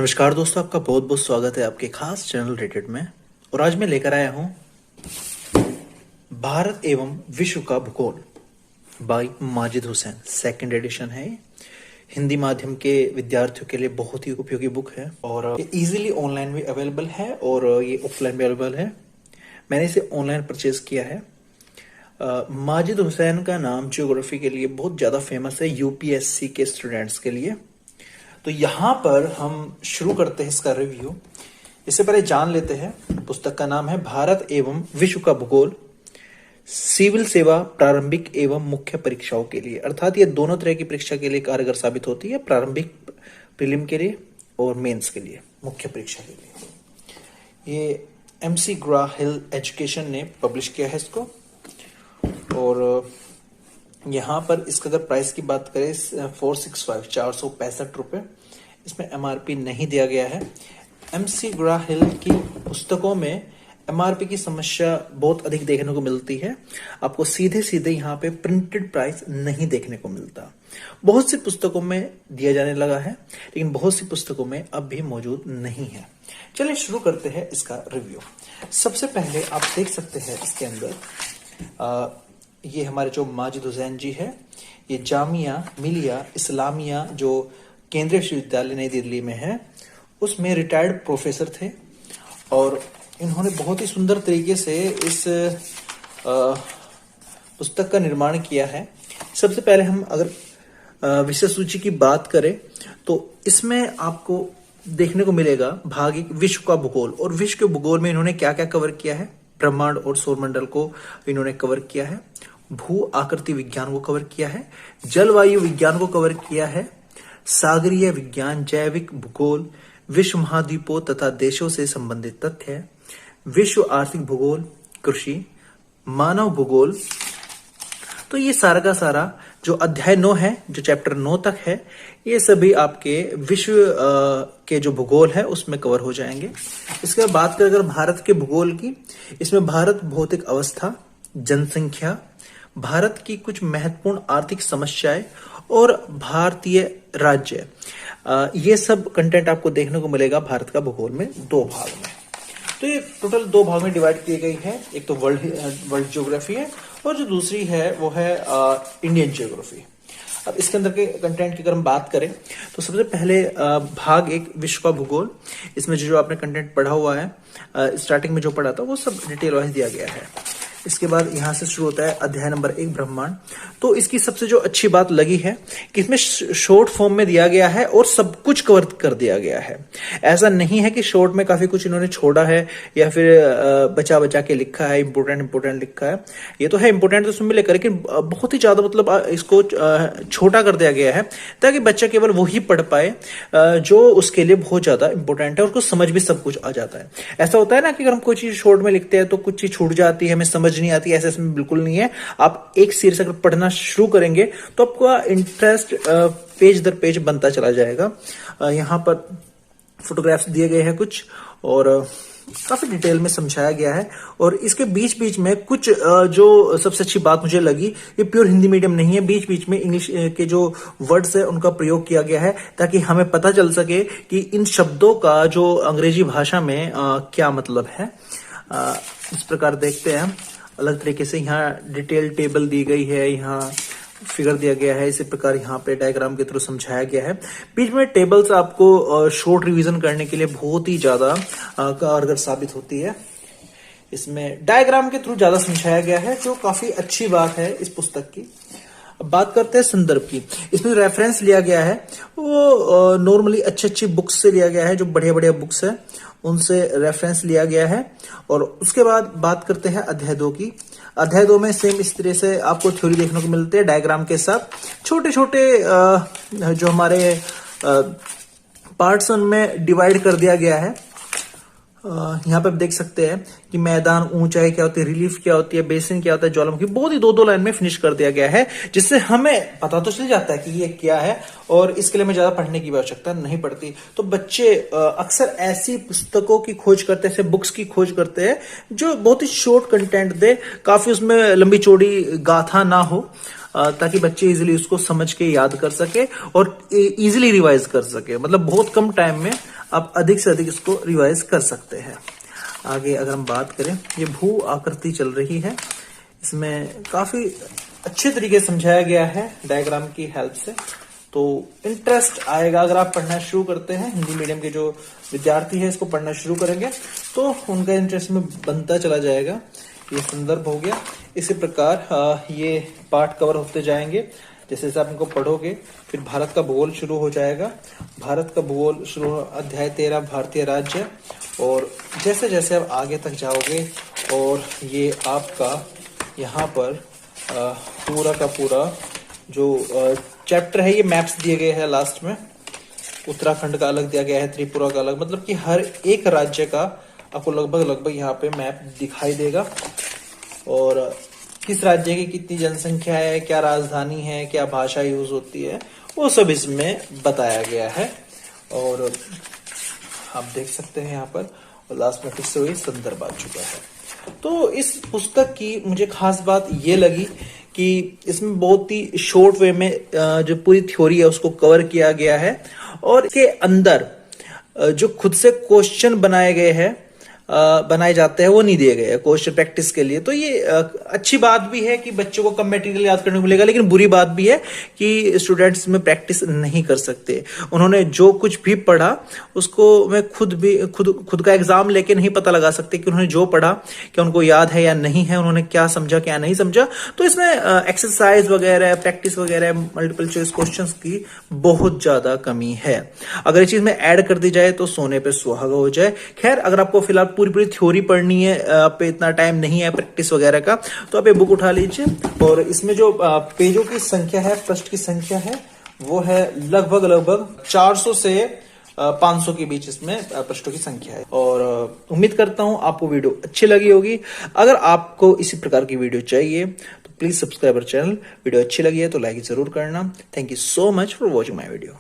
नमस्कार दोस्तों, आपका बहुत बहुत स्वागत है आपके खास चैनल रेटेड में। और आज मैं लेकर आया हूं भारत एवं विश्व का भूगोल by Majid Hussain. Second edition है। हिंदी माध्यम के विद्यार्थियों के लिए बहुत ही उपयोगी बुक है और ये इजीली ऑनलाइन भी अवेलेबल है और ये ऑफलाइन भी अवेलेबल है। मैंने इसे ऑनलाइन परचेज किया है। माजिद हुसैन का नाम ज्योग्राफी के लिए बहुत ज्यादा फेमस है, यूपीएससी के स्टूडेंट्स के लिए। तो यहां पर हम शुरू करते हैं इसका रिव्यू। इससे पहले जान लेते हैं पुस्तक का नाम है भारत एवं विश्व का भूगोल, सिविल सेवा प्रारंभिक एवं मुख्य परीक्षाओं के लिए। अर्थात ये दोनों तरह की परीक्षा के लिए कारगर साबित होती है, प्रारंभिक प्रीलिम के लिए और मेंस के लिए, मुख्य परीक्षा के लिए। ये MC ग्रा-हिल एजुकेशन ने पब्लिश किया है इसको। और यहाँ पर इसका अगर प्राइस की बात करें 465 465 रुपये। इसमें MRP नहीं दिया गया है। MC ग्रा-हिल की पुस्तकों में MRP की समस्या बहुत अधिक देखने को मिलती है। आपको सीधे सीधे यहाँ पे प्रिंटेड प्राइस नहीं देखने को मिलता। बहुत सी पुस्तकों में दिया जाने लगा है, लेकिन बहुत सी पुस्तकों में अब भी मौजूद नहीं है। चलिए शुरू करते हैं इसका रिव्यू। सबसे पहले आप देख सकते हैं इसके अंदर ये हमारे जो माजिद हुसैन जी है, ये जामिया मिलिया इस्लामिया जो केंद्रीय विश्वविद्यालय नई दिल्ली में है, उसमें रिटायर्ड प्रोफेसर थे और इन्होंने बहुत ही सुंदर तरीके से इस पुस्तक का निर्माण किया है। सबसे पहले हम अगर विषय सूची की बात करें तो इसमें आपको देखने को मिलेगा भाग एक विश्व का भूगोल। और विश्व के भूगोल में इन्होंने क्या क्या कवर किया है, ब्रह्मांड और सौरमंडल को इन्होंने कवर किया है, भू आकृति विज्ञान को कवर किया है, जलवायु विज्ञान को कवर किया है, सागरीय विज्ञान, जैविक भूगोल, विश्व महाद्वीपों तथा देशों से संबंधित तथ्य, विश्व आर्थिक भूगोल, कृषि, मानव भूगोल। तो ये सारा का सारा जो अध्याय 9 है, जो चैप्टर 9 तक है, ये सभी आपके विश्व के जो भूगोल है उसमें कवर हो जाएंगे। इसके बाद बात करें अगर भारत के भूगोल की, इसमें भारत भौतिक अवस्था, जनसंख्या, भारत की कुछ महत्वपूर्ण आर्थिक समस्याएं और भारतीय राज्य, ये सब कंटेंट आपको देखने को मिलेगा भारत का भूगोल में 2 भाग में। तो ये टोटल 2 भाग में डिवाइड की गई है। एक तो वर्ल्ड ज्योग्राफी है और जो दूसरी है वो है इंडियन ज्योग्राफी। अब इसके अंदर के कंटेंट की अगर हम बात करें तो सबसे पहले भाग एक विश्व का भूगोल। इसमें जो आपने कंटेंट पढ़ा हुआ है, स्टार्टिंग में जो पढ़ा था वो सब डिटेल वाइज दिया गया है। इसके बाद यहां से शुरू होता है अध्याय नंबर 1 ब्रह्मांड। तो इसकी सबसे जो अच्छी बात लगी है कि इसमें शॉर्ट फॉर्म में दिया गया है और सब कुछ कवर कर दिया गया है। ऐसा नहीं है कि शॉर्ट में काफी कुछ इन्होंने छोड़ा है या फिर बचा बचा के लिखा है, इंपोर्टेंट लिखा है। ये तो है इंपोर्टेंट तो उसमें मिलेगा, लेकिन बहुत ही ज्यादा मतलब इसको छोटा कर दिया गया है ताकि बच्चा केवल वही पढ़ पाए जो उसके लिए बहुत ज्यादा इंपोर्टेंट है और उसको समझ भी सब कुछ आ जाता है। ऐसा होता है ना कि अगर हम कोई चीज शॉर्ट में लिखते हैं तो कुछ चीज छूट जाती है, हमें समझ नहीं आती। ऐसा इसमें बिल्कुल नहीं है। आप एक सीरीज अगर पढ़ना शुरू करेंगे तो आपका इंटरेस्ट पेज दर पेज बनता चला जाएगा। यहाँ पर फोटोग्राफ्स दिए गए हैं कुछ और काफी डिटेल में समझाया गया है। और इसके बीच बीच में कुछ जो सबसे अच्छी बात मुझे लगी, ये प्योर हिंदी मीडियम नहीं है, बीच बीच में इंग्लिश के जो वर्ड्स है उनका प्रयोग किया गया है ताकि हमें पता चल सके कि इन शब्दों का जो अंग्रेजी भाषा में क्या मतलब है। इस प्रकार देखते हैं अलग तरीके से। यहाँ डिटेल टेबल दी गई है, यहाँ फिगर दिया गया है, इसी प्रकार यहाँ पे डायग्राम के थ्रू समझाया गया है। बीच में टेबल्स आपको शॉर्ट रिवीजन करने के लिए बहुत ही ज्यादा कारगर साबित होती है। इसमें डायग्राम के थ्रू ज्यादा समझाया गया है, जो काफी अच्छी बात है इस पुस्तक की। अब बात करते हैं संदर्भ की। इसमें रेफरेंस लिया गया है वो नॉर्मली अच्छी बुक्स से लिया गया है, जो बढ़िया बुक्स है उनसे रेफरेंस लिया गया है। और उसके बाद बात करते हैं अध्याय 2 की। अध्याय 2 में सेम इस तरह से आपको थ्योरी देखने को मिलती है डायग्राम के साथ। छोटे छोटे जो हमारे पार्ट्स उनमें डिवाइड कर दिया गया है। यहाँ पे आप देख सकते हैं कि मैदान, ऊंचाई क्या होती है, रिलीफ क्या होती है, बेसिन क्या होता है, ज्वालामुखी, बहुत ही 2-2 लाइन में फिनिश कर दिया गया है, जिससे हमें पता तो चल जाता है कि ये क्या है। और इसके लिए हमें ज्यादा पढ़ने की आवश्यकता नहीं पड़ती। तो बच्चे अक्सर ऐसी पुस्तकों की खोज करते हैं, ऐसे बुक्स की खोज करते हैं जो बहुत ही शॉर्ट कंटेंट दे, काफी उसमें लंबी चौड़ी गाथा ना हो, ताकि बच्चे इजीली उसको समझ के याद कर सके और इजीली रिवाइज कर सके। मतलब बहुत कम टाइम में आप अधिक से अधिक इसको रिवाइज कर सकते हैं। आगे अगर हम बात करें, ये भू आकृति चल रही है, इसमें काफी अच्छे तरीके से समझाया गया है डायग्राम की हेल्प से, तो इंटरेस्ट आएगा। अगर आप पढ़ना शुरू करते हैं, हिंदी मीडियम के जो विद्यार्थी है इसको पढ़ना शुरू करेंगे तो उनका इंटरेस्ट में बनता चला जाएगा। ये संदर्भ हो गया। इसी प्रकार ये पाठ कवर होते जाएंगे। जैसे जैसे आप इनको पढ़ोगे फिर भारत का भूगोल शुरू हो जाएगा। भारत का भूगोल शुरू, अध्याय 13 भारतीय राज्य। और जैसे जैसे आप आगे तक जाओगे और ये आपका यहाँ पर पूरा का पूरा जो चैप्टर है, ये मैप्स दिए गए हैं लास्ट में। उत्तराखंड का अलग दिया गया है, त्रिपुरा का अलग, मतलब कि हर एक राज्य का आपको लगभग यहाँ पे मैप दिखाई देगा। और किस राज्य की कितनी जनसंख्या है, क्या राजधानी है, क्या भाषा यूज होती है, वो सब इसमें बताया गया है। और आप देख सकते हैं यहाँ पर, और लास्ट में फिर से वही संदर्भ आ चुका है। तो इस पुस्तक की मुझे खास बात ये लगी कि इसमें बहुत ही शॉर्ट वे में जो पूरी थ्योरी है उसको कवर किया गया है, और इसके अंदर जो खुद से क्वेश्चन बनाए जाते हैं वो नहीं दिए गए हैं क्वेश्चन प्रैक्टिस के लिए। तो ये अच्छी बात भी है कि बच्चों को कम मटेरियल याद करने को मिलेगा, लेकिन बुरी बात भी है कि स्टूडेंट्स में प्रैक्टिस नहीं कर सकते। उन्होंने जो कुछ भी पढ़ा उसको मैं खुद का एग्जाम लेके नहीं पता लगा सकते कि उन्होंने जो पढ़ा क्या उनको याद है या नहीं है, उन्होंने क्या समझा क्या नहीं समझा। तो इसमें एक्सरसाइज वगैरह, प्रैक्टिस वगैरह, मल्टीपल चॉइस क्वेश्चन की बहुत ज्यादा कमी है। अगर ये चीज में ऐड कर दी जाए तो सोने पे सुहागा हो जाए। खैर, अगर आपको फिलहाल पूरी थ्योरी पढ़नी है, आप पे इतना टाइम नहीं है प्रैक्टिस वगैरह का, तो आप ये बुक उठा लीजिए। और इसमें जो पेजों की संख्या है, पृष्ठ की संख्या है, वो है लगभग 400 से 500 के बीच इसमें पृष्ठों की संख्या है। और उम्मीद करता हूं आपको वीडियो अच्छी लगी होगी। अगर आपको इसी प्रकार की वीडियो चाहिए तो please subscribe our channel. Video अच्छी लगी है तो लाइक जरूर करना। Thank you so much for watching my video.